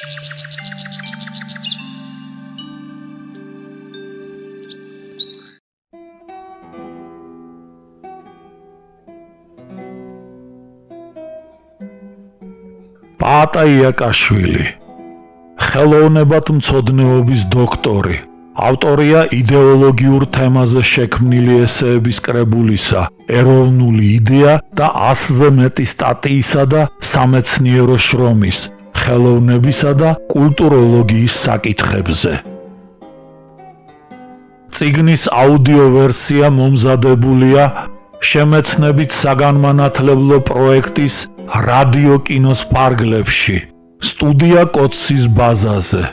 პაატა იაკაშვილი, ხელოვნებად მცოდნეობის დოქტორი, ავტორია იდეოლოგიურ თემაზე შექმნილი ესეების კრებულისა ეროვნული იდეა და 100-ზე მეტი სტატიისა და სამეცნიერო შრომის ხელოვნებისა და კულტუროლოგიის საკითხებზე. წიგნის აუდიო ვერსია მომზადებულია შემეცნებით საგანმანათლებლო პროექტის რადიო კინოს ფარგლებში, სტუდია კოცის ბაზაზე.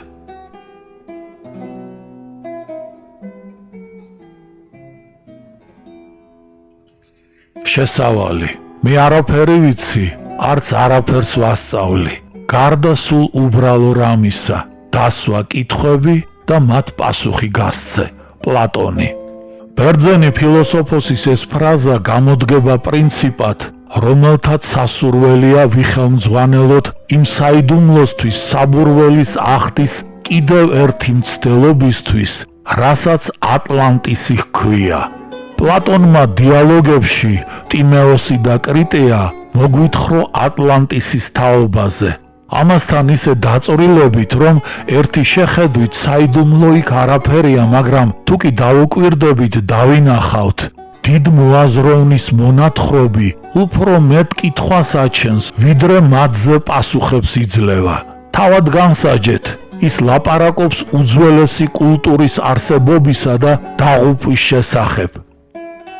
შესავალი. მე არაფერი ვიცი, არც არაფერს ვასწავლი. გარდა სულ უბრალო რამისა, დასვა კითხვები და მათ პასუხი გასცე. პლატონი. ბერძენი ფილოსოფოსის ეს ფრაზა გამოდგება პრინციპად, რომელთაც სასურველია ვიხელმძღვანელოთ იმ საიდუმლოსთვის საბურველის ახდის კიდევ ერთი მცდელობისთვის, რასაც ატლანტისი ჰქვია. პლატონმა დიალოგებში ტიმეოსი და კრიტეა მოგვითხრა ატლანტისის თაობაზე. ამასთან ისე დაწვრილებით, რომ ერთი შეხედვით საიდუმლო იქ არაფერია, მაგრამ თუ კი დავუკვირდებით, დავინახავთ. დიდ მოაზროვნის მონათხრობი უფრო მეტ კითხვას აჩენს, ვიდრე მათზე პასუხებს იძლევა. თავად განსაჯეთ, ის ლაპარაკობს უძველესი კულტურის არსებობისა და დაღუპვის შესახებ.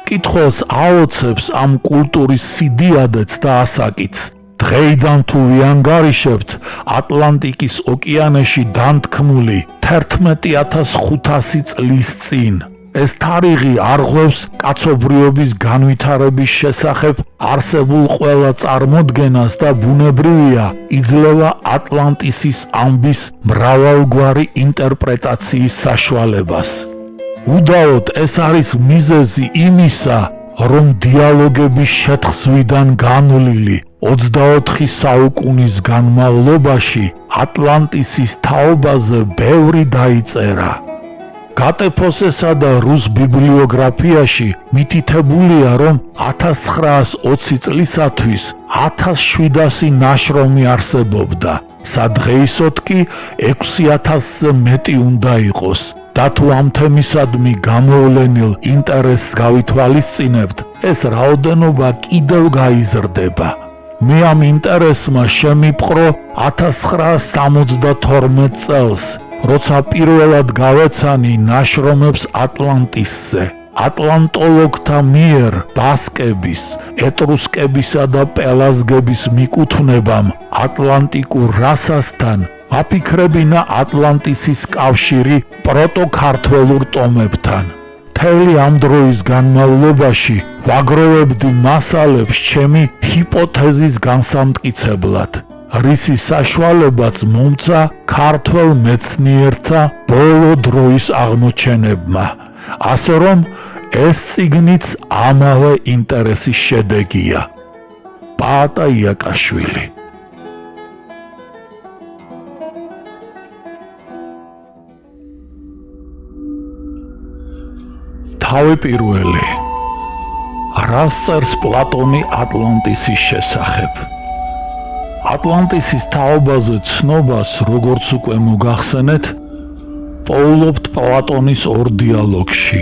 კითხვას აოცებს ამ კულტურის სიდიადეც და ასაკიც. დღეიდან თუ ვიანგარიშებთ ატლანტიკის ოკეანეში დანთქმული 11,500 წლის წინ. ეს თარიღი არღვევს კაცობრიობის განვითარების შესახებ არსებულ ყველა წარმოდგენას და ბუნებრივია იძლევა ატლანტისის ამბის მრავალგვარი ინტერპრეტაციის საშუალებას. უდაოდ ეს არის მიზეზი იმისა, რომ დიალოგების შეთხზვიდან განვლილი 24 საუკუნის განმავლობაში ატლანტისის თაობაზე ბევრი დაიწერა. გატეფოსესა და რუს ბიბლიოგრაფიაში მითითებულია, რომ 1920 წლისათვის 1700 ნაშრომი არსებობდა, სადღეისოდ კი 6000-ზე მეტი უნდა იყოს. და თუ ამ თემისადმი გამოვლენილ ინტერესს გავითვალისწინებთ, ეს რაოდენობა კიდევ გაიზრდება. მე ამ ინტერესმა შემიპყრო 1972 წელს, როცა პირველად გავეცანი ნაშრომებს ატლანტისზე. ატლანტოლოგთა მიერ ბასკების, ეტრუსკებისა და პელაზგების მიკუთვნებამ ატლანტიკურ რასასთან აფიქრებინა ატლანტისის კავშირი პროტოქართველურ ტომებთან. მთელი ამ დროის განმავლობაში ვაგროვებდი მასალებს ჩემი ჰიპოთეზის განსამტკიცებლად, რისი საშუალებაც მომცა ქართველ მეცნიერთა ბოლო დროის აღმოჩენებმა, ასე რომ ეს წიგნიც ამავე ინტერესის შედეგია. პაატა იაკაშვილი. თავი პირველი. რას წერს პლატონი ატლანტისის შესახებ? ატლანტისის თაობაზე ცნობას, როგორც უკვე მოგახსენეთ, პოულობთ პლატონის ორ დიალოგში,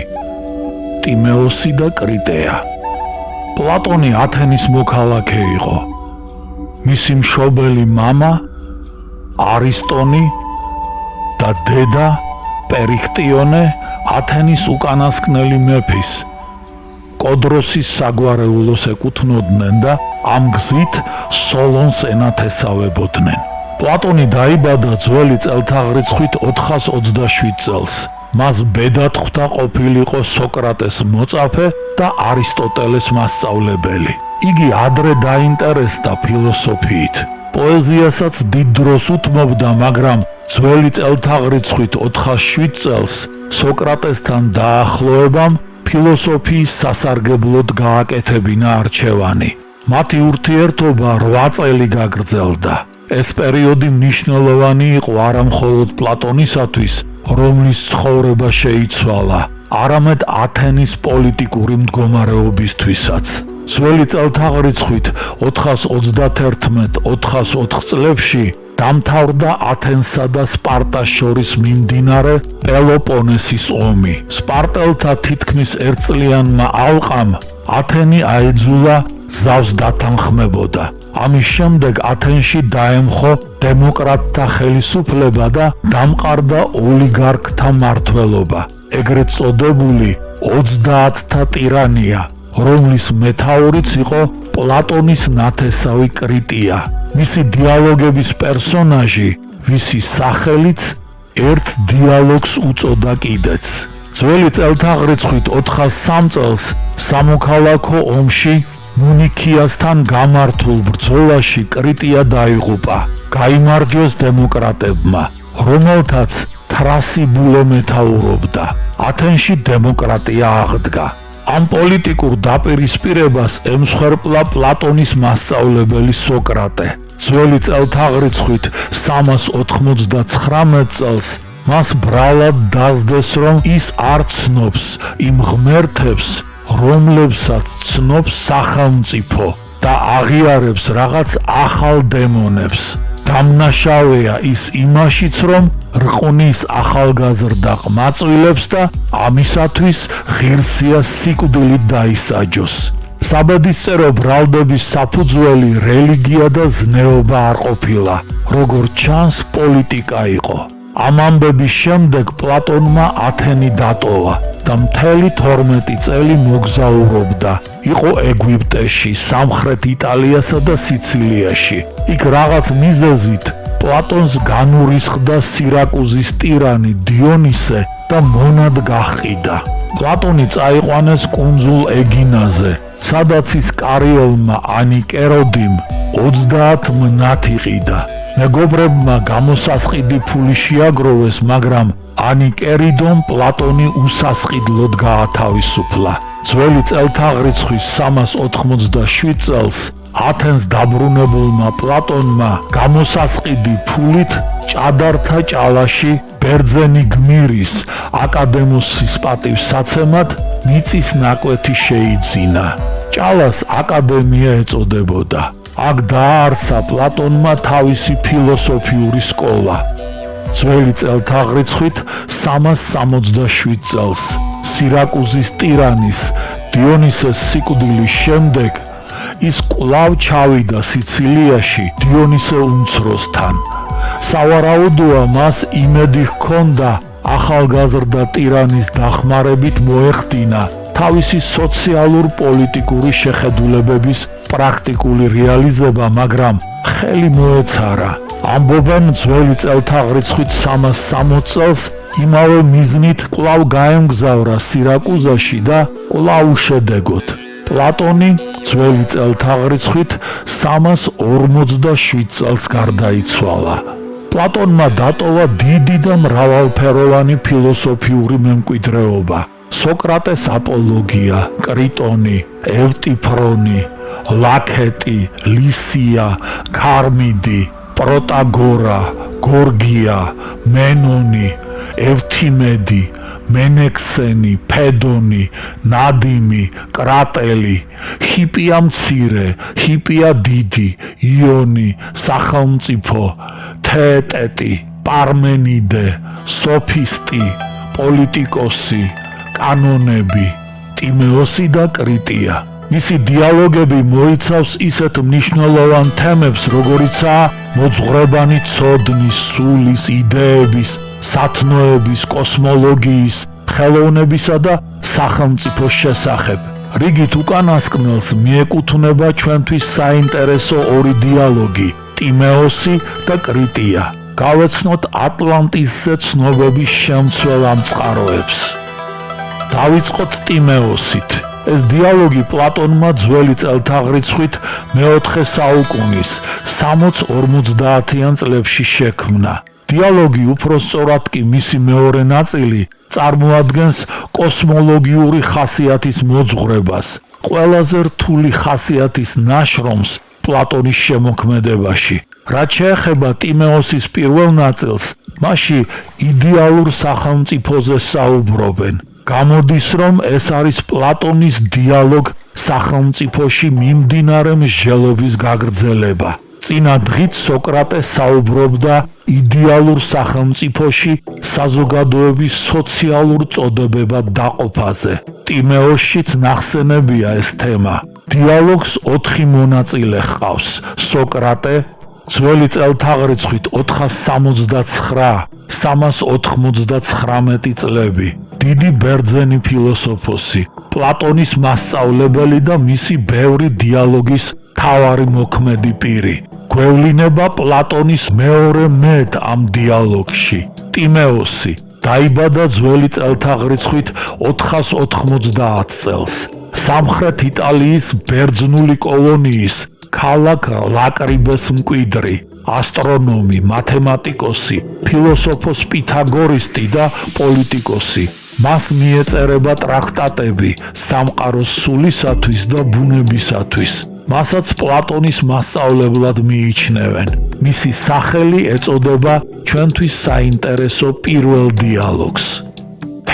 ტიმეოსი და კრიტეა. პლატონი ათენის მოქალაქე იყო. მისი მშობელი მამა არისტონი და დედა პერიქტიონე ათენის უკანასკნელი მეფის კოდროსის საგვარეულოს ეკუთვნოდნენ და ამ გზით სოლონს ენათესავებოდნენ. პლატონი დაიბადა ძველი წელთაღრიცხვით 427 წელს. მას ბედად ხვდა ყოფილიყო სოკრატეს მოწაფე და არისტოტელეს მასწავლებელი. იგი ადრე დაინტერესდა ფილოსოფიით. პოეზიასაც დიდ დროს უთმობდა, მაგრამ ძველი წელთაღრიცხვით 407 წელს სოკრატესთან დაახლოებამ ფილოსოფიის სასარგებლოდ გააკეთებინა არჩევანი. მათი ურთიერთობა 8 წელი გაგრძელდა. ეს პერიოდი მნიშვნელოვანი იყო არა მხოლოდ პლატონისათვის, რომლის ცხოვრება შეიცვალა, არამედ ათენის პოლიტიკური მდგომარეობისთვისაც. ძველი წელთაღრიცხვით 431-404 წლებში დამთავრდა ათენსა და სპარტას შორის მიმდინარე პელოპონესის ომი. სპარტელთა თითქმის ერთწლიანმა ალყამ ათენი აიძულა ზავს დათანხმებოდა. ამის შემდეგ ათენში დაემხო დემოკრატთა ხელისუფლება და დამყარდა ოლიგარქთა მმართველობა, ეგრეთ წოდებული 30-თა ტირანია, რომლის მეთაურიც იყო პლატონის ნათესავი კრიტია. მისი დიალოგების პერსონაჟი, ვისი სახელიც ერთ დიალოგს უწოდა კიდეც. ძველი წელთაღრიცხვით 403 წელს სამოქალაქო ომში მუნიქიასთან გამართულ ბრძოლაში კრიტია დაიღუპა, გაიმარჯვეს დემოკრატებმა, რომელთაც თრასიბულო მეთაურობდა. ათენში დემოკრატია აღდგა. ამ პოლიტიკურ დაპირისპირებას ემსხვერპლა პლატონის მასწავლებელი სოკრატე. ძველი წელთაღრიცხვით 399 წელს მას ბრალად დასდეს, რომ ის არ ცნობს იმ ღმერთებს, რომლებსაც ცნობს სახელმწიფო და აღიარებს რაღაც ახალ დემონებს. დამნაშავეა ის იმაშიც, რომ რყნის ახალგაზრდა ყმაწვილებს და ამისათვის ღირსია სიკვდილით დაისაჯოს. საბედისწერო ბრალდების საფუძველი რელიგია და ზნეობა არ ყოფილა, როგორც ჩანს პოლიტიკა იყო. ამ ამბების შემდეგ პლატონმა ათენი დატოვა და მთელი 12 წელი მოგზაურობდა. იყო ეგვიპტეში, სამხრეთ იტალიასა და სიცილიაში. იქ რაღაც მიზეზით პლატონს განურისხდა სირაკუზის ტირანი დიონისე და მონად გაჰყიდა. პლატონი წაიყვანეს კუნძულ ეგინაზე, სადაც ის კარიოლმა ანიკეროდიმ 30 მნათ იყიდა. მეგობრებმა გამოსასყიდი ფული შეაგროვეს, მაგრამ ანიკერიდომ პლატონი უსასყიდლოდ გაათავისუფლა. ძველი წელთაღრიცხვის 387 წელს ათენს დაბრუნებულმა პლატონმა გამოსასყიდი ფულით ჭადართა ჭალაში ბერძენი გმირის აკადემოსის პატივსაცემად მიწის ნაკვეთი შეიძინა. ჭალას აკადემია ეწოდებოდა. აქ დააარსა პლატონმა თავისი ფილოსოფიური სკოლა. ძველი წელთაღრიცხვით 367 წელს სირაკუზის ტირანის დიონისეს სიკვდილის შემდეგ ის კვლავ ჩავიდა სიცილიაში დიონისე უმცროსთან. სავარაუდოა მას იმედი ჰქონდა ახალგაზრდა ტირანის დახმარებით მოეხდინა თავისი სოციალურ-პოლიტიკური შეხედულებების პრაქტიკული რეალიზება, მაგრამ ხელი მოეცარა. ამბობენ ძველი წელთაღრიცხვით 360 წელს იმავე მიზნით კვლავ გაემგზავრა სირაკუზაში და კვლავ უშედეგოდ. პლატონი ძველი წელთაღრიცხვით 347 წელს გარდაიცვალა. პლატონმა დატოვა დიდი და მრავალფეროვანი ფილოსოფიური მემკვიდრეობა. სოკრატეს აპოლოგია, კრიტონი, ევტიფრონი, ლაქეტი, ლისია, ქარმიდი, პროტაგორა, გორგია, მენონი, ევთიმედი, მენექსენი, ფედონი, ნადიმი, კრატელი, ჰიპია მცირე, ჰიპია დიდი, იონი, სახელმწიფო, თეეტეტი, პარმენიდე, სოფისტი, პოლიტიკოსი, კანონები, ტიმეოსი და კრიტია. მისი დიალოგები მოიცავს ისეთ მნიშვნელოვან თემებს, როგორიცაა მოძღვრებანი ცოდნის, სულის, იდეების, სათნოების, კოსმოლოგიის, ხელოვნებისა და სახელმწიფოს შესახებ. რიგით უკანასკნელს მიეკუთვნება ჩვენთვის საინტერესო ორი დიალოგი, ტიმეოსი და კრიტია. გავეცნოთ ატლანტისზე ცნობების შემცველ ამ წყაროებს. დავიწყოთ ტიმეოსით. ეს დიალოგი პლატონმა ძველი წელთაღრიცხვით მეოთხე საუკუნის 60-50-იან წლებში შექმნა. დიალოგი უფრო სწორად კი მისი მეორე ნაწილი წარმოადგენს კოსმოლოგიური ხასიათის მოძღვრებას, ყველაზე რთული ხასიათის ნაშრომს პლატონის შემოქმედებაში. რაც შეეხება ტიმეოსის პირველ ნაწილს, მასში იდეალურ სახელმწიფოზე საუბრობენ. გამოდის, რომ ეს არის პლატონის დიალოგ სახელმწიფოში მიმდინარე მსჯელობის გაგრძელება. წინა დღით სოკრატე საუბრობდა იდეალურ სახელმწიფოში საზოგადოების სოციალურ წოდებებად დაყოფაზე. ტიმეოსშიც ნახსენებია ეს თემა. დიალოგს 4 მონაწილე ჰყავს: სოკრატე, ძველი წელთაღრიცხვით 469-399 წლები, დიდი ბერძენი ფილოსოფოსი, პლატონის მასწავლებელი და მისი ბევრი დიალოგის მთავარი მოქმედი პირი. გვევლინება პლატონის მეორე მეტ ამ დიალოგში. ტიმეოსი დაიბადა ძველი წელთაღრიცხვით 490 წელს. სამხრეთ იტალიის ბერძნული კოლონიის ქალაქ ლაკრიბეს მკვიდრი, ასტრონომი, მათემატიკოსი, ფილოსოფოს პითაგორისტი და პოლიტიკოსი. მას მიეწერება ტრაქტატები სამყაროს სულისათვის და ბუნებისათვის. მასაც პლატონის მასწავლებლად მიიჩნევენ. მისი სახელი ეწოდება ჩვენთვის საინტერესო პირველ დიალოგს.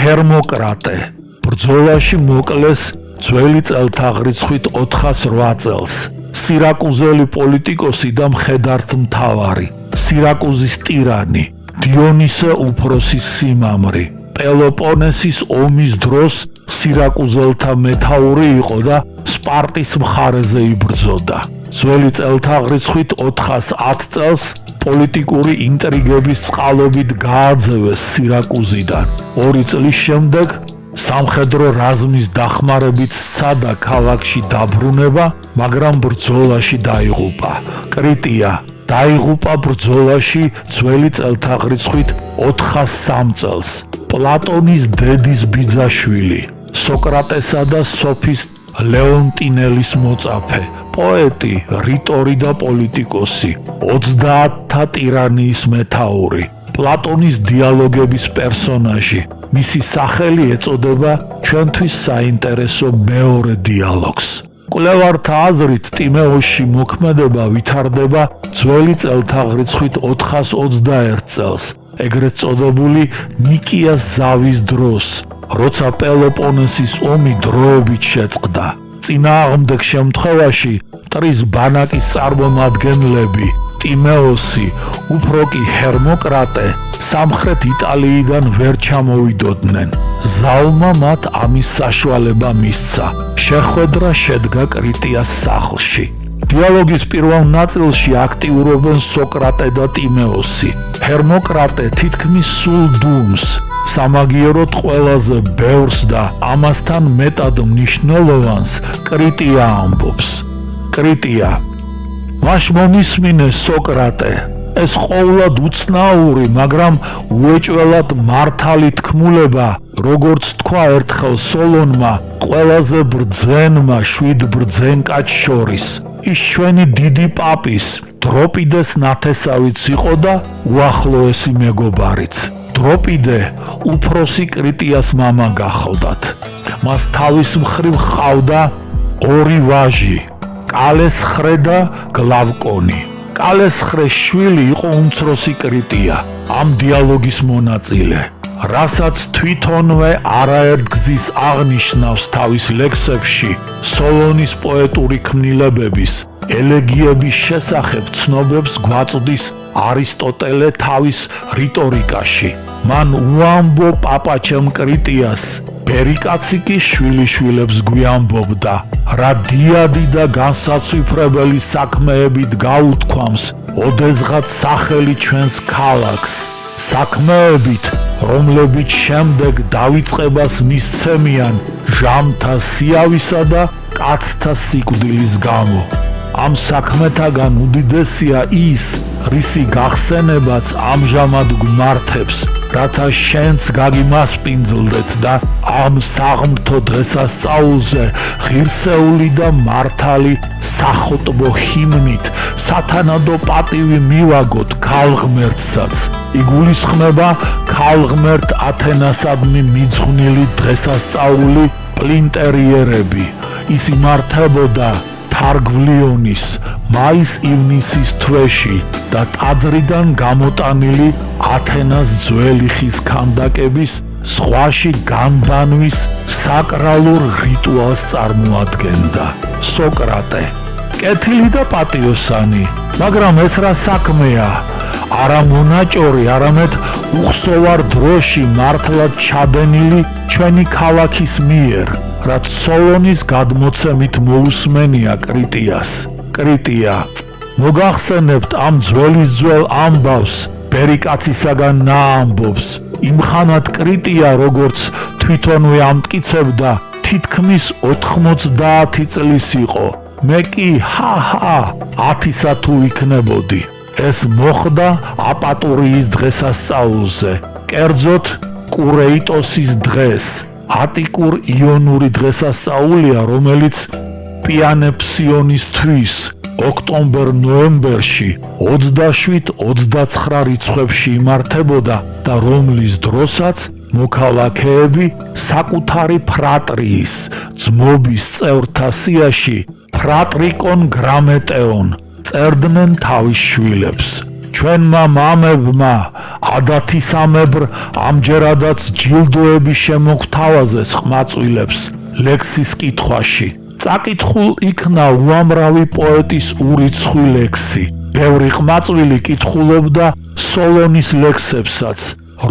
ჰერმოკრატე ბრძოლაში მოკლეს ძველი წელთაღრიცხვით 408 წელს. სირაკუზელი პოლიტიკოსი და მხედართმთავარი, სირაკუზის ტირანი, დიონისე უფროსის სიმამრი. პელოპონესის ომის დროს სირაკუზელთა მეთაური იყო და სპარტის მხარეზე იბრძოდა. ძველი წელთაღრიცხვით 410 წელს პოლიტიკური ინტრიგების წყალობით გააძევეს სირაკუზიდან. 2 წლის შემდეგ სამხედრო რაზმის დახმარებით სცადა ქალაქში დაბრუნება, მაგრამ ბრძოლაში დაიღუპა. კრიტია დაიღუპა ბრძოლაში ძველი წელთაღრიცხვით 403 წელს. პლატონის დედის ბიძაშვილი, სოკრატესა და სოფისტ ლეონტინელის მოწაფე, პოეტი, რიტორი და პოლიტიკოსი, 30-თა ტირანიის მეთაური, პლატონის დიალოგების პერსონაჟი. მისი სახელი ეწოდება ჩვენთვის საინტერესო მეორე დიალოგს. კვლევართა აზრით ტიმეოსში მოქმედება ვითარდება ძველი წელთაღრიცხვით 421 წელს, ეგრეთ წოდებული ნიკიას ზავის დროს, როცა პელოპონესის ომი დროებით შეწყდა. წინააღმდეგ შემთხვევაში მტრის ბანაკის წარმომადგენლები ტიმეოსი, უფრო კი ჰერმოკრატე სამხრეთ იტალიიდან ვერ ჩამოვიდოდნენ. ზავმა მათ ამის საშუალება მისცა. შეხვედრა შედგა კრიტიას სახლში. დიალოგის პირველ ნაწილში აქტიურობენ სოკრატე და ტიმეოსი. ჰერმოკრატე თითქმის სულ დუმს, სამაგიეროდ ყველაზე ბევრს და ამასთან მეტად მნიშვნელოვანს კრიტია ამბობს. კრიტია: მაშ მომისმინე სოკრატე, ეს ყოვლად უცნაური, მაგრამ უეჭველად მართალი თქმულება, როგორც თქვა ერთხელ სოლონმა, ყველაზე ბრძენმა 7 ბრძენ კაცს შორის. ის ჩვენი დიდი პაპის, დროპიდეს ნათესავიც იყო და უახლოესი მეგობარიც. დროპიდე უფროსი კრიტიას მამა გახლდათ. მას თავის მხრივ ჰყავდა 2 ვაჟი, კალესხრე და გლავკონი. კალესხრეს შვილი იყო უმცროსი კრიტია, ამ დიალოგის მონაწილე, რასაც თვითონვე არაერთგზის აღნიშნავს თავის ლექსებში სოლონის პოეტური ქმნილებების, ელეგიების შესახებ ცნობებს გვაწვდის არისტოტელე თავის რიტორიკაში. მან უამბო პაპაჩემ კრიტიას, ბერიკაცი კი შვილიშვილებს გვიამბობდა, რა დიადი და განსაცვიფრებელი საქმეებით გაუთქვამს ოდესღაც სახელი ჩვენს ქალაქს, საქმეებით, რომლებიც შემდეგ დავიწყებას მისცემიან ჟამთა სიავისა და კაცთა სიკვდილის გამო. ამ საქმეთაგან უდიდესია ის, რისი გახსენებაც ამჟამად გვმართებს, რათა შენც გაგიმასპინძლდეთ და ამ საღმრთო დღესასწაულზე ღირსეული და მართალი სახოტბო ჰიმნით სათანადო პატივი მივაგოთ ქალღმერთსაც. იგულისხმება ქალღმერთ ათენასადმი მიძღვნილი დღესასწაული პლინტერიერები. ის იმართებოდა თარგვლიონის მაის-ივნისის თვეში და ტაძრიდან გამოტანილი ათენას ძველი ხის ქანდაკების ზღვაში განდანვის საკრალურ რიტუალს წარმოადგენდა. სოკრატე კეთილი და პატიოსანი, მაგრამ ეს რა საქმეა? არა მონაჭორი, არამედ უხსოვარ დროში მართლად ჩადენილი ჩვენი ქალაქის მიერ, რაც სოლონის გადმოცემით მოусმენია კრიტიას. კრიტია, მოგახსენებთ ამ ძველისძველ ამბავს ბერიკაცისაგან ნაამბობს. იმხანად კრიტია, როგორც თვითონვე ამტკიცებდა, თითქმის 90 წლის იყო. მე კი ჰა 10-სა თუ იქნებოდი. ეს მოხდა აპატურიის დღესასწაულზე, კერძოდ კურეიტოსის დღეს. ატიკურ იონური დღესასწაულია, რომელიც პიანეფსიონის თვის ოქტომბერ-ნოემბერში 27-29 რიცხვებში იმართებოდა და რომლის დროსაც მოქალაქეები საკუთარი ფრატრიის ძმობის წევრთა სიაში ფრატრიკონ გრამეტეონ წერდნენ თავის შვილებს. ჩვენმა მამებმა ადათისამებრ ამჯერადაც ჯილდოები შემოგთავაზეს ხმაწვილებს ლექსის კითხვაში. წაკითხულ იქნა უამრავი პოეტის ურიცხვი ლექსი. ბევრი ხმაწვილი კითხულობდა სოლონის ლექსებსაც,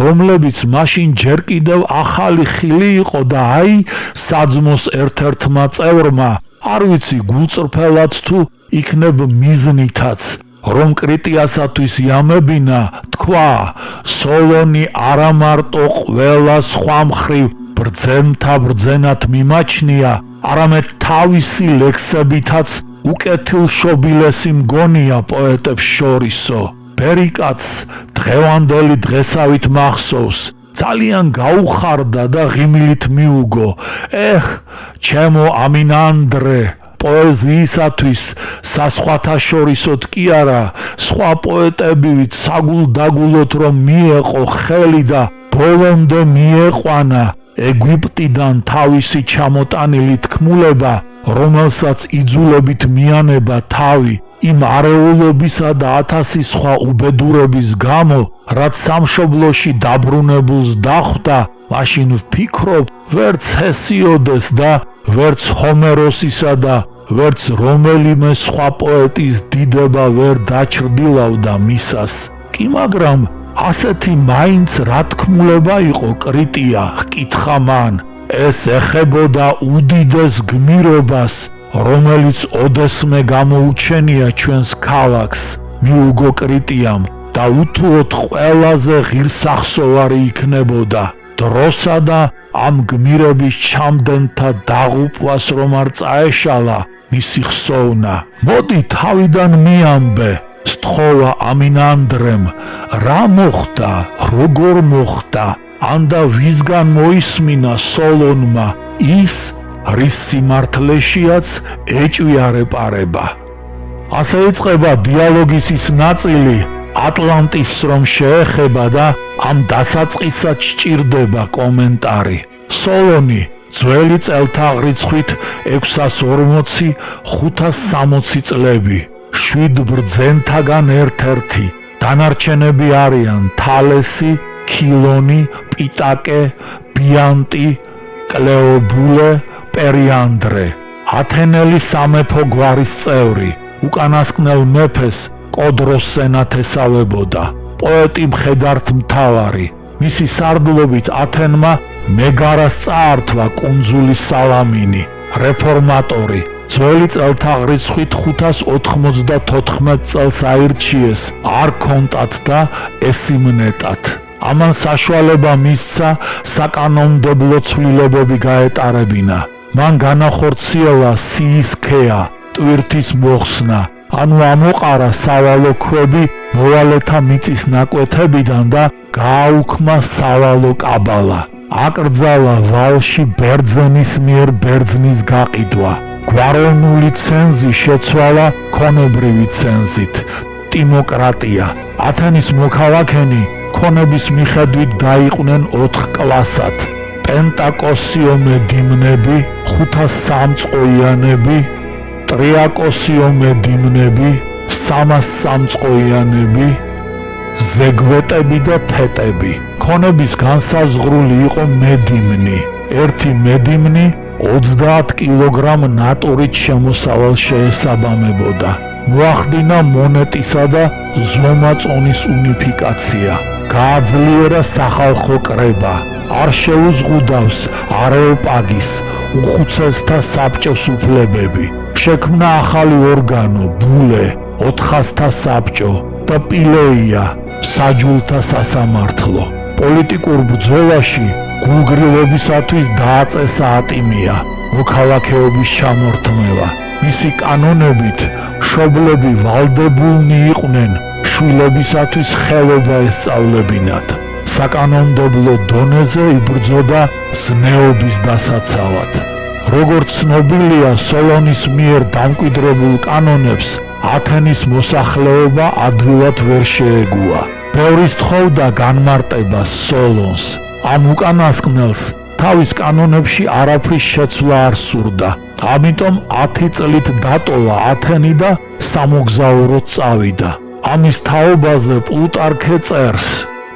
რომლებიც მაშინ ჯერ კიდევ ახალი ხილი იყო და აი საძმოს ერთ-ერთმა წევრმა, არ ვიცი გულწრფელად თუ იქნებ მიზნითაც, რომ კრიტიასათვის იამებინა, თქვა, სოლონი არა მარტო ყველა სხვა მხრივ ბრძენთა ბრძენად მიმაჩნია, არამედ თავისი ლექსებითაც უკეთილშობილესი მგონია პოეტებს შორისო. ბერიკაც დღევანდელი დღესავით მახსოვს, ძალიან გაუხარდა და ღიმილით მიუგო. ჩემო ამინანდრე, პოეზიისათვის სასხვათაშორისოდ კი არა, სხვა პოეტებივით საგულდაგულოდ რომ მიეყო ხელი და ბოლომდე მიეყვანა ეგვიპტიდან თავისი ჩამოტანილი თქმულება, რომელსაც იძულებით მიანება თავი იმ არეულობისა და 1000 სხვა უბედურების გამო, რაც სამშობლოში დაბრუნებულს დახვდა, მაშინ ვფიქრობ, ვერც ჰესიოდეს და ვერც ჰომეროსისა და ვერც რომელიმე სხვა პოეტის დიდება ვერ დაჩრდილავდა მისას. კი მაგრამ ასეთი მაინც რა თქმულება იყო კრიტია, ჰკითხა მან. ეს ეხებოდა უდიდეს გმირობას, რომელიც ოდესმე გამოუჩენია ჩვენს ქალაქს, მიუგო კრიტიამ და უთუოდ ყველაზე ღირსახსოვარი იქნებოდა დროსა და ამ გმირების ჩამდენთა დაღუპვას რომ არ წაეშალა მისი ხსოვნა. მოდი თავიდან მიამბე, სთხოვა ამინანდრემ, რა მოხდა, როგორ მოხდა, ანდა ვისგან მოისმინა სოლონმა ის, რის სიმართლეშიაც ეჭვია პარება. ასე იწყება დიალოგის ის ნაწილი, ატლანტის რომ შეეხება და ამ დასაწყისად სჭირდება კომენტარი. სოლონი ძველი წელთაღრიცხვით 640-560 წლები, 7 ბრძენთაგან ერთ-ერთი. დანარჩენები არიან თალესი, ქილონი, პიტაკე, ბიანტი, კლეობულე, პერიანდრე. ათენელი სამეფო გვარის წევრი, უკანასკნელ მეფეს კოდროს სენათესავებოდა. პოეტი მხედართ მთავარი, მისი სარდლობით ათენმა მეგარას წაართვა კუნძული სალამინი, რეფორმატორი. ძველი წელთაღრიცხვით 594 წელს აირჩიეს არქონტად და ესიმნეტად. ამან საშუალება მისცა საკანონმდებლო ცვლილებები გაეტარებინა. მან განახორციელა სიის ქეა, ტვირთის მოხსნა, ანუ ამოყარა სავალო ქვები მოვალეთა მიწის ნაკვეთებიდან და გააუქმა სავალო კაბალა. აკრძალა ვალში ბერძენის მიერ ბერძნის გაყიდვა. გვაროვნული ცენზი შეცვალა ქონობრივი ცენზით. დემოკრატია. ათენის მოქალაქენი ქონების მიხედვით დაიყვნენ 4 კლასად. პენტაკოსიომე დიმნები, 500 სამწყოიანები, ტრიაკოსიო მედიმნები, 300 სამწყოიანები, ზეგვეტები და ფეტები. ქონების განსაზღვრული იყო მედიმნი. ერთი მედიმნი 30 კილოგრამ ნატურით შემოსავალს შეესაბამებოდა. მოახდინა მონეტისა და ზომაწონის უნიფიკაცია. გააძლიერა სახალხო კრება. არ შეუზღუდავს არეოპაგის, უხუცესთა საბჭოს უფლებები. შექმნა ახალი ორგანო, ბულე, 400-თა საბჭო და პილეია, საჯულთა სასამართლო. პოლიტიკურ ბრძოლაში გულგრილობისათვის დააწესა ატიმია, მოქალაქეობის ჩამორთმევა. მისი კანონებით მშობლები ვალდებულნი იყვნენ შვილებისათვის ხელობა ესწავლებინათ. საკანონმდებლო დონეზე იბრძოდა ზნეობის დასაცავად. როგორც ცნობილია, სოლონის მიერ დამკვიდრებულ კანონებს ათენის მოსახლეობა ადვილად ვერ შეეგუა. ბევრი სთხოვდა განმარტებას სოლონს. ამ უკანასკნელს თავის კანონებში არაფრის შეცვლა არ სურდა. ამიტომ 10 წლით დატოვა ათენი და სამოგზაუროდ წავიდა. ამის თაობაზე პლუტარქე წერს: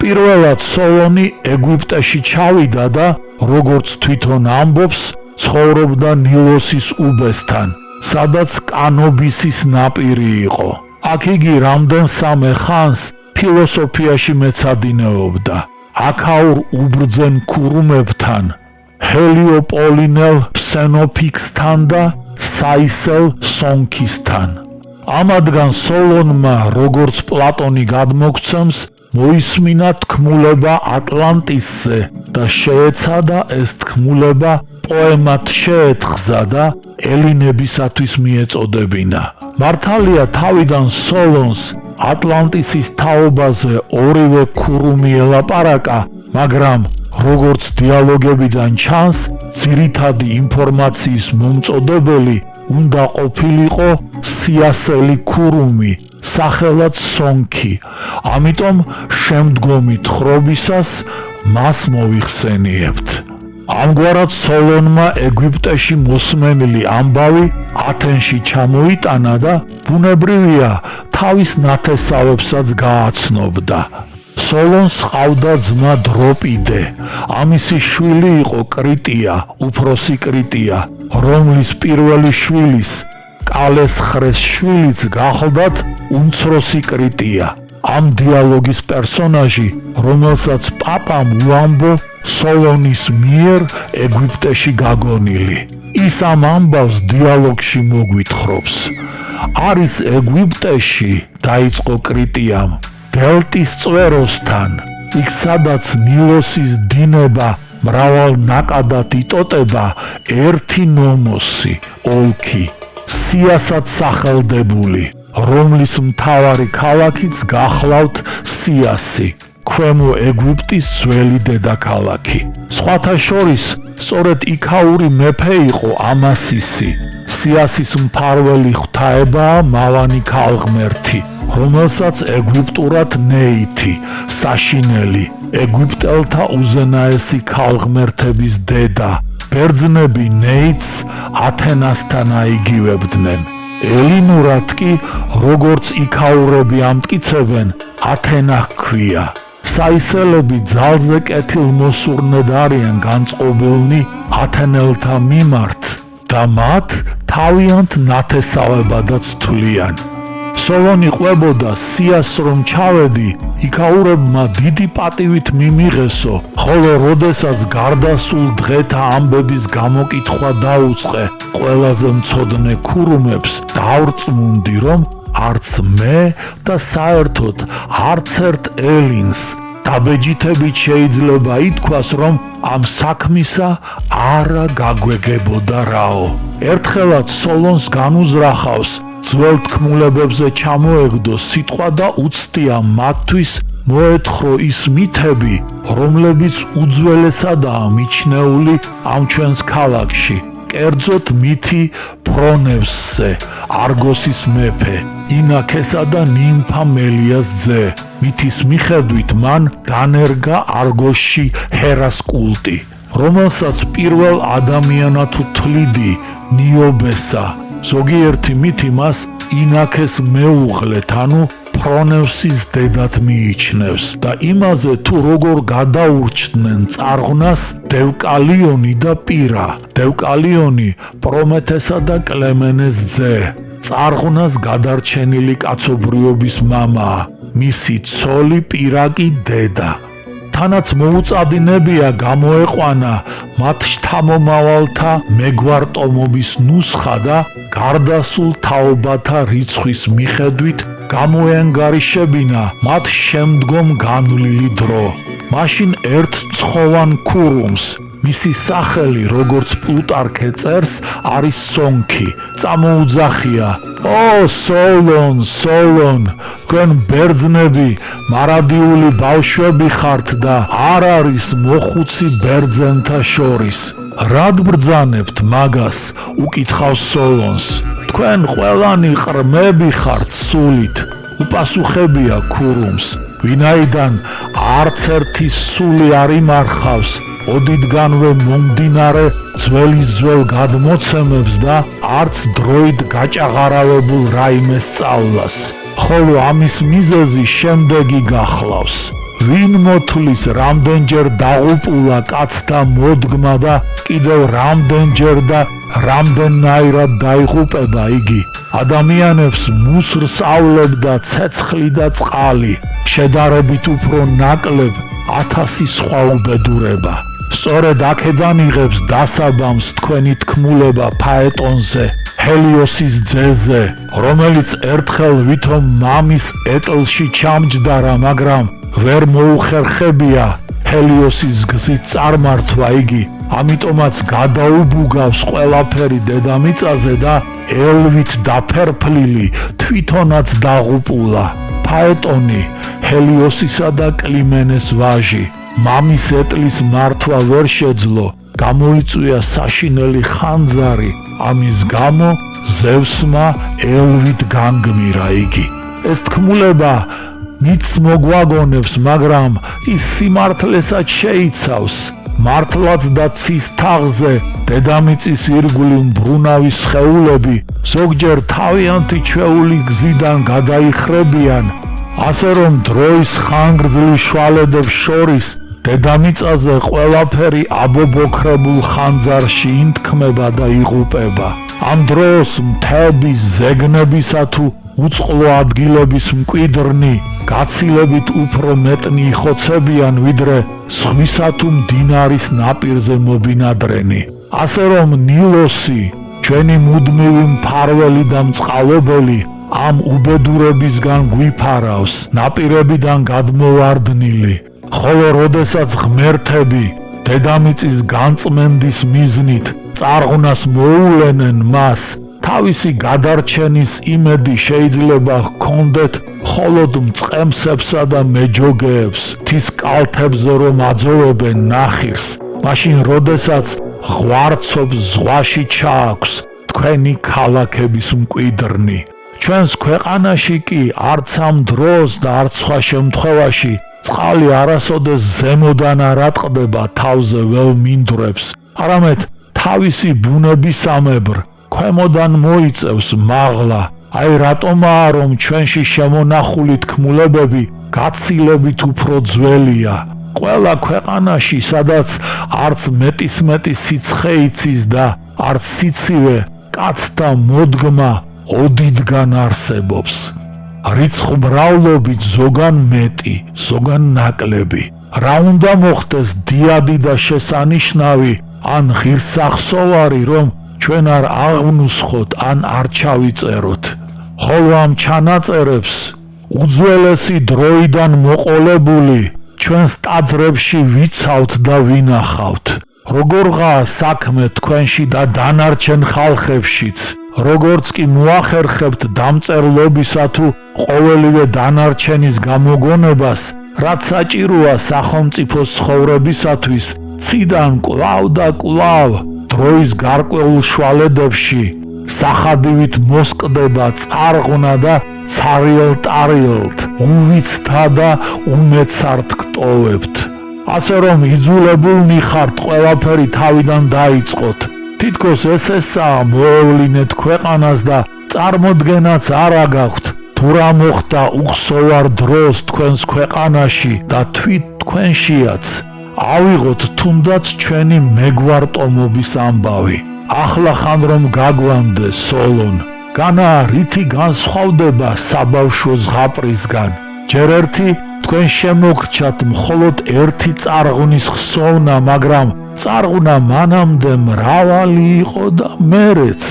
პირველად სოლონი ეგვიპტეში ჩავიდა და როგორც თვითონ ამბობს, ცხოვრობდა ნილოსის უბესთან, სადაც კანობისის ნაპირი იყო. აქ იგი რამდენსამე ხანს ფილოსოფიაში მეცადინეობდა. აქაურ უბრძენ ქურუმებთან, ჰელიოპოლინელ ფსენოფიქსთან და საისელ სონქისთან. ამადგან სოლონმა, როგორც პლატონი გადმოგცემს, მოისმინა თქმულება ატლანტისზე და შეეცადა ეს თქმულება პოემად შეეთხზა და ელინებისათვის მიეწოდებინა. მართალია თავიდან სოლონს ატლანტისის თაობაზე ორივე ქურუმი ელაპარაკა, მაგრამ როგორც დიალოგებიდან ჩანს, ძირითადი ინფორმაციის მომწოდებელი უნდა ყოფილიყო სიასელი ქურუმი, სახელად სონქი. ამიტომ შემდგომი თხრობისას მას მოვიხსენიებთ. ამგვარად სოლონმა ეგვიპტეში მოსმენილი ამბავი ათენში ჩამოიტანა და ბუნებრივია თავის ნათესავებსაც გააცნობდა. სოლონს ჰყავდა ძმა დროპიდე. ამისი შვილი იყო კრიტია, უფროსი კრიტია, რომლის პირველი შვილის, კალეს ხრეს შვილიც გახლდათ უმცროსი კრიტია. ამ დიალოგის პერსონაჟი, რომელსაც პაპამ უამბო სოლონის მიერ ეგვიპტეში გაგონილი. ის ამ ამბავს დიალოგში მოგვითხრობს. არის ეგვიპტეში, დაიწყო კრიტიამ, დელტის წვეროსთან, იქ სადაც ნილოსის დინება მრავალ ნაკადად იტოტება, ერთი ნომოსი, ოლქი, სიასად სახელდებული, რომლის მთავარი ქალაქიც გახლავთ სიასი, ქვემო ეგვიპტის ძველი დედაქალაქი. სხვათა შორის, სწორედ იქაური მეფე იყო ამასისი. სიასის მფარველი ღვთაებაა მავანი ქალღმერთი, რომელსაც ეგვიპტურად ნეითი, საშინელი, ეგვიპტელთა უზენაესი ქალღმერთების დედა. ბერძნები ნეითს ათენასთან აიგივებდნენ. ელინურად კი, როგორც იქაურები ამტკიცებენ, ათენა ჰქვია. საისელები ძალზე კეთილმოსურნედ არიან განწყობილნი ათენელთა მიმართ და მათ თავიანთ ნათესავებადაც თვლიან. სოლონი ყვებოდა სიას რომ ჩავედი, იქაურებმა დიდი პატივით მიმიღესო, ხოლო როდესაც გარდასულ დღეთა ამბების გამოკითხვა დაუწყე ყველაზე მცოდნე ქურუმებს, დავრწმუნდი რომ არც მე და საერთოდ არც ერთ ელინს დაბეჯითებით შეიძლება ითქვას, რომ ამ საქმისა არა გაგვეგებოდა რაო. ერთხელაც სოლონს განუზრახავს ძველ თქმულებებზე ჩამოეგდო სიტყვა და უცდია მათთვის მოეთხრო ის მითები, რომლებიც უძველესადაა მიჩნეული ამ ჩვენს ქალაქში. კერძოდ მითი ფრონევსზე, არგოსის მეფე, ინაქესა და ნიმფა მელიას ძე. მითის მიხედვით მან განერგა არგოსში ჰერას კულტი, რომელსაც პირველ ადამიანად თვლიდი ნიობესა, ზოგიერთი მითი მას ინაქეს მეუღლეთ, ანუ ფრონევსის დედად მიიჩნევს და იმაზე თუ როგორ გადაურჩდნენ წარღვნას დევკალიონი და პირა. დევკალიონი პრომეთესა და კლემენეს ძე, წარღვნას გადარჩენილი კაცობრიობის მამაა, მისი ცოლი პირა კი დედა. თანაც მოუწადინებია გამოეყვანა მათ შთამომავალთა მეგვარტომობის ნუსხა და გარდასულ თაობათა რიცხვის მიხედვით გამოეანგარიშებინა მათ შემდგომ განვლილი დრო. მაშინ ერთ ცხოვან ქურუმს, მისი სახელი როგორც პლუტარქე წერს არის სონქი, წამოუძახია: ო სოლონ, სოლონ, თქვენ ბერძნები მარადიული ბავშვები ხართ და არ არის მოხუცი ბერძენთა შორის. რად ბრძანებთ მაგას? უკითხავს სოლონს. თქვენ ყველანი ყრმები ხართ სულით. უპასუხებია ქურუმს: ვინაიდან არც ერთი სული არ იმარხავს ოდითგანვე მომდინარე ძველისძველ გადმოცემებს და არც დროით გაჭაღარავებულ რაიმე სწავლას. ხოლო ამის მიზეზი შემდეგი გახლავს: ვინ მოთulis რამდენჯერ დაღუპულა კაცთა მოდგმა და კიდევ რამდენჯერ და რამდენნაირად დაიღუპება იგი. ადამიანებს მუსრს ავლებდა ცეცხლი და წყალი, შედარებით უფრო ნაკლებ 1000 სხვა უბედურება. სწორედ აქედან იღებს დასაბამს თქვენი თქმულება ფაეტონზე, ჰელიოსის ძეზე, რომელიც ერთხელ ვითომ მამის ეტლში ჩამჯდარა, მაგრამ ვერ მოუხერხებია ჰელიოსის გზით წარმართვა იგი, ამიტომაც გადაუბუგავს ყველაფერი დედამიწაზე და ელვით დაფერფლილი თვითონაც დაღუპულა. ფაეტონი, ჰელიოსისა და კლიმენეს ვაჟი, მამის ეტლის მართვა ვერ შეძლო, გამოიწვია საშინელი ხანძარი, ამის გამო ზევსმა ელვით განგმირა იგი. ეს თქმულება მითს მოგვაგონებს, მაგრამ ის სიმართლესაც შეიცავს. მართლაც და ცის თაღზე დედამიწის ირგვლივ მბრუნავი სხეულები ზოგჯერ თავიანთი ჩვეული გზიდან გადაიხრებიან, ასე რომ დროის ხანგრძლივ შვალედებს შორის დედამიწაზე ყველაფერი აბობოქრებულ ხანძარში ინთქმება და იღუპება. ამ დროს მთების, ზეგნებისა თუ უწყლო ადგილების მკვიდრნი გაცილებით უფრო მეტნი იხოცებიან, ვიდრე ზღვისა თუ მდინარის ნაპირზე მობინადრენი. ასე რომ ნილოსი, ჩვენი მუდმივი მფარველი და მწყალობელი, ამ უბედურებისგან გვიფარავს, ნაპირებიდან გადმოვარდნილი. ხოლო როდესაც ღმერთები დედამიწის განწმენდის მიზნით წარღვნას მოულენენ მას, თავისი გადარჩენის იმედი შეიძლება ჰქონდეთ მხოლოდ მწყემსებსა და მეჯოგეებს, თის კალთებზე რომ აძოვებენ ნახირს, მაშინ როდესაც ღვარცობს ზღვაში ჩააქვს თქვენი ქალაქების მკვიდრნი. ჩვენს ქვეყანაში კი არც ამ დროს და არც სხვა შემთხვევაში წყალი არასოდეს ზემოდან არ ატყდება თავზე ველმინდვრებს, არამედ თავისი ბუნებისამებრ ქვემოდან მოიწევს მაღლა. აი რატომაა რომ ჩვენში შემონახული თქმულებები გაცილებით უფრო ძველია. ყველა ქვეყანაში, სადაც არც მეტისმეტი სიცხე იცის და არც სიცივე, კაცთა მოდგმა ოდითგან არსებობს. რიცხმრავლობით ზოგან მეტი, ზოგან ნაკლები. რა უნდა მოხდეს დიადი და შესანიშნავი ან ღირსახსოვარი, რომ ჩვენ არ ავნუსხოთ ან არ ჩავიწეროთ. ხოლო ამ ჩანაწერებს უძველესი დროიდან მოყოლებული ჩვენს ტაძრებში ვიცავთ და ვინახავთ. როგორღაა საქმე თქვენში და დანარჩენ ხალხებშიც, როგორც კი მოახერხებთ დამწერლობისა თუ ყოველივე დანარჩენის გამოგონებას, რაც საჭიროა სახელმწიფოს ცხოვრებისათვის, ციდან კვლავ და კვლავ დროის გარკვეულ შვალედებში სახადივით მოსკდება წარღვნა და ცარიელ-ტარიელთ, უვიცთა და უმეცართ გტოვებთ. ასე რომ იძულებულნი ხართ ყველაფერი თავიდან დაიწყოთ თითქოს ესაა მოევლინეთ ქვეყანას და წარმოდგენაც არ აგაქვთ თუ რა მოხდა უხსოვარ დროს თქვენს ქვეყანაში და თვით თქვენშიაც. ავიღოთ თუნდაც ჩვენი მეგვარტომობის ამბავი. ახლა ხან რომ გაგვანდეს სოლონ, განა რითი განსხვავდება საბავშვო ზღაპრისგან. ჯერ ერთი თქვენ შემოგრჩათ მხოლოდ ერთი წარღვნის ხსოვნა, მაგრამ წარღვნა მანამდე მრავალი იყო და მერეც.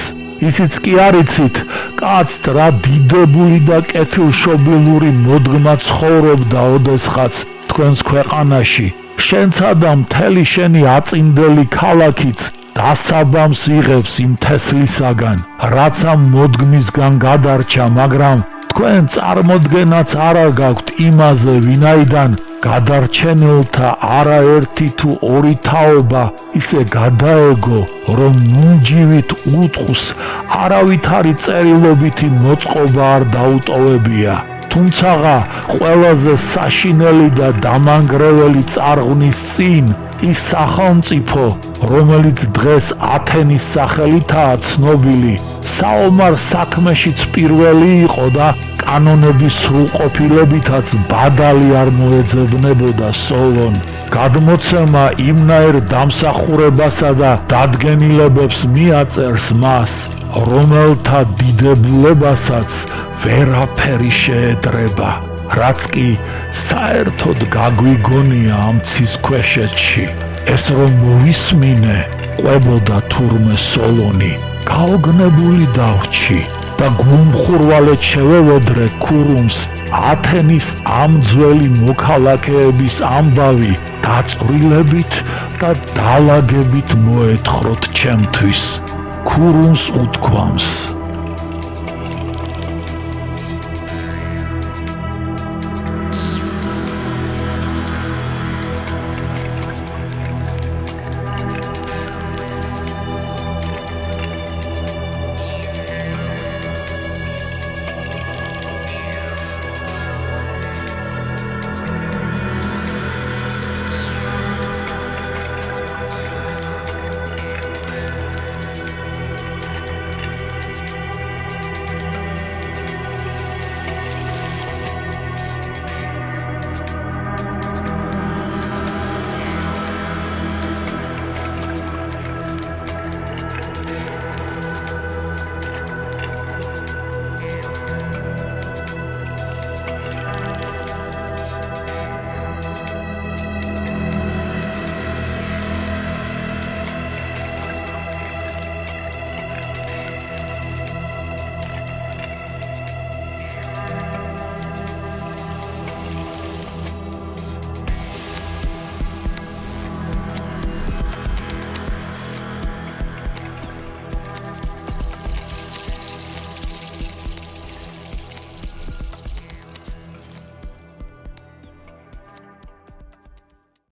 ისიც კი არიცით, კაცთ რა დიდებული და კეთილშობილური მოდგმა ცხოვრობდა ოდესღაც თქვენს ქვეყანაში. შენცა და მთელი შენი აწინდელი ქალაქიც დასაბამს იღებს იმ თესლისაგან, რაც ამ მოდგმისგან გადარჩა, მაგრამ თქვენ წარმოდგენაც არ გაქვთ იმაზე, ვინაიდან გადარჩენილთა არაერთი თუ ორი თაობა ისე გადაეგო, რომ მუნჯივით უთხს არავითარი წერილობითი მოწყობა არ დაუტოვებია. თუმცაღა ყველაზე საშინელი და დამანგრეველი წარღვნის წინ ის სახელმწიფო, რომელიც დღეს ათენის სახელითაა ცნობილი, საომარ საქმეშიც პირველი იყო და კანონების სრულყოფილებითაც ბადალი არ მოეძებნებოდა სოლონ. გადმოცემა იმნაირ დამსახურებასა და დადგენილებებს მიაწერს მას, რომელთა დიდებულებასაც ვერაფერი შეედრება, რაც კი საერთოდ გაგვიგონია ამ ცისქვეშეთში. ეს რომ მოვისმინე, ყვებოდა თურმე სოლონი, გაოგნებული დავრჩი და გულმხურვალედ შევევედრე ქურუმს ათენის ამ ძველი მოქალაქეების ამბავი დაწვრილებით და დალაგებით მოეთხროთ ჩემთვის. ქურუმს უთქვამს.